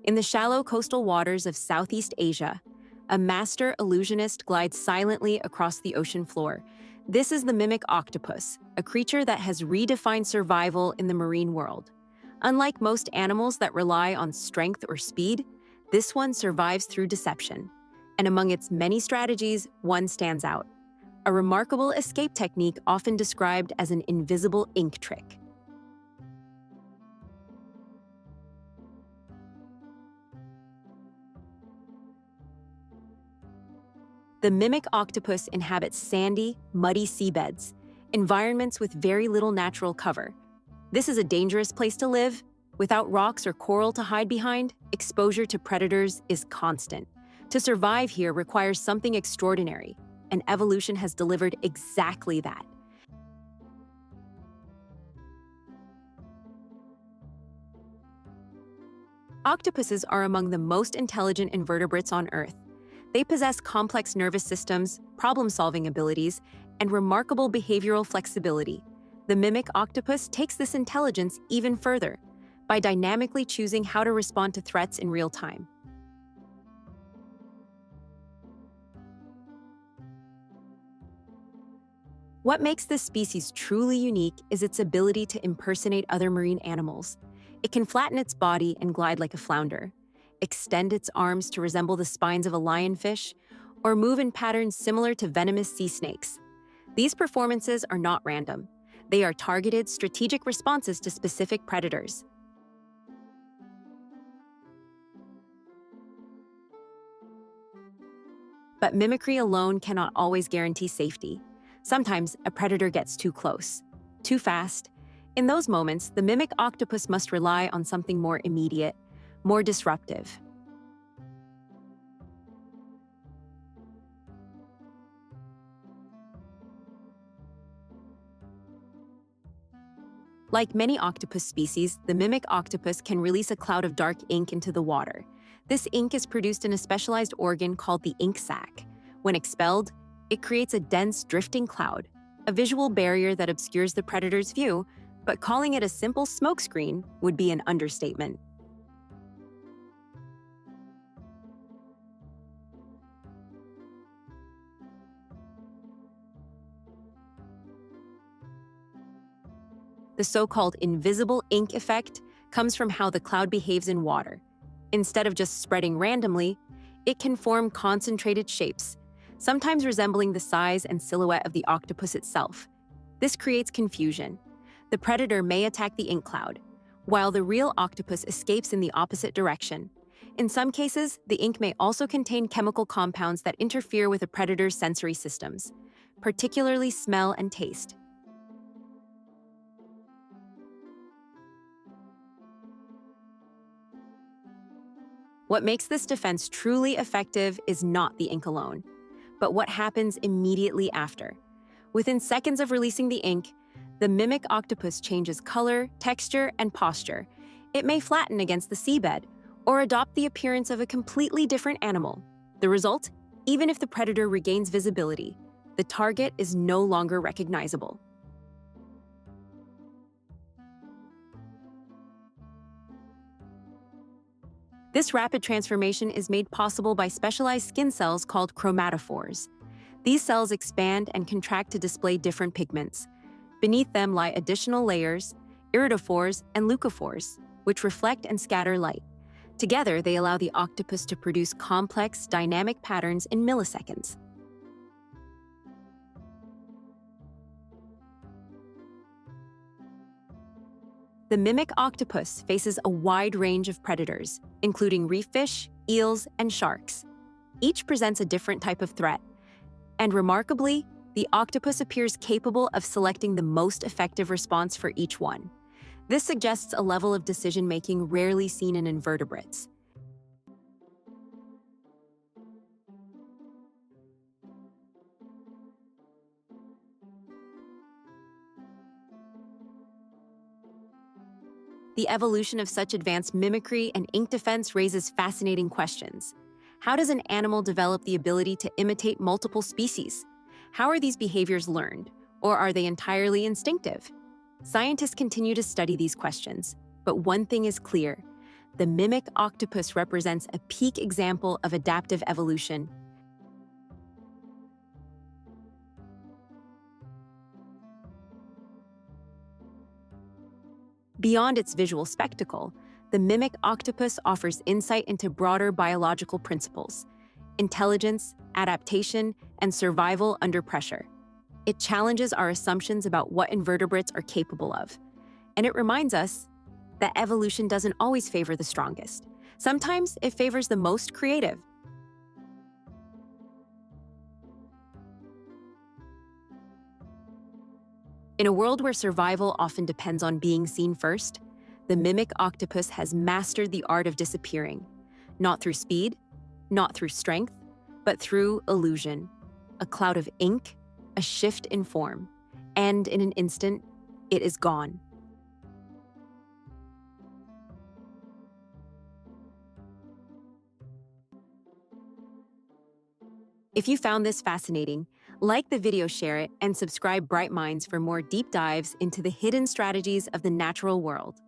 In the shallow coastal waters of Southeast Asia, a master illusionist glides silently across the ocean floor. This is the mimic octopus, a creature that has redefined survival in the marine world. Unlike most animals that rely on strength or speed, this one survives through deception. And among its many strategies, one stands out: a remarkable escape technique often described as an invisible ink trick. The mimic octopus inhabits sandy, muddy seabeds, environments with very little natural cover. This is a dangerous place to live. Without rocks or coral to hide behind, exposure to predators is constant. To survive here requires something extraordinary, and evolution has delivered exactly that. Octopuses are among the most intelligent invertebrates on Earth. They possess complex nervous systems, problem-solving abilities, and remarkable behavioral flexibility. The mimic octopus takes this intelligence even further by dynamically choosing how to respond to threats in real time. What makes this species truly unique is its ability to impersonate other marine animals. It can flatten its body and glide like a flounder, extend its arms to resemble the spines of a lionfish, or move in patterns similar to venomous sea snakes. These performances are not random. They are targeted, strategic responses to specific predators. But mimicry alone cannot always guarantee safety. Sometimes a predator gets too close, too fast. In those moments, the mimic octopus must rely on something more immediate, more disruptive. Like many octopus species, the mimic octopus can release a cloud of dark ink into the water. This ink is produced in a specialized organ called the ink sac. When expelled, it creates a dense, drifting cloud, a visual barrier that obscures the predator's view, but calling it a simple smokescreen would be an understatement. The so-called invisible ink effect comes from how the cloud behaves in water. Instead of just spreading randomly, it can form concentrated shapes, sometimes resembling the size and silhouette of the octopus itself. This creates confusion. The predator may attack the ink cloud, while the real octopus escapes in the opposite direction. In some cases, the ink may also contain chemical compounds that interfere with a predator's sensory systems, particularly smell and taste. What makes this defense truly effective is not the ink alone, but what happens immediately after. Within seconds of releasing the ink, the mimic octopus changes color, texture, and posture. It may flatten against the seabed or adopt the appearance of a completely different animal. The result? Even if the predator regains visibility, the target is no longer recognizable. This rapid transformation is made possible by specialized skin cells called chromatophores. These cells expand and contract to display different pigments. Beneath them lie additional layers, iridophores and leucophores, which reflect and scatter light. Together, they allow the octopus to produce complex, dynamic patterns in milliseconds. The mimic octopus faces a wide range of predators, including reef fish, eels, and sharks. Each presents a different type of threat. And remarkably, the octopus appears capable of selecting the most effective response for each one. This suggests a level of decision-making rarely seen in invertebrates. The evolution of such advanced mimicry and ink defense raises fascinating questions. How does an animal develop the ability to imitate multiple species? How are these behaviors learned, or are they entirely instinctive? Scientists continue to study these questions, but one thing is clear: The mimic octopus represents a peak example of adaptive evolution. Beyond its visual spectacle, the mimic octopus offers insight into broader biological principles: intelligence, adaptation, and survival under pressure. It challenges our assumptions about what invertebrates are capable of. And it reminds us that evolution doesn't always favor the strongest. Sometimes it favors the most creative. In a world where survival often depends on being seen first, the mimic octopus has mastered the art of disappearing, not through speed, not through strength, but through illusion. A cloud of ink, a shift in form, and in an instant, it is gone. If you found this fascinating, like the video, share it, and subscribe BrightMinds for more deep dives into the hidden strategies of the natural world.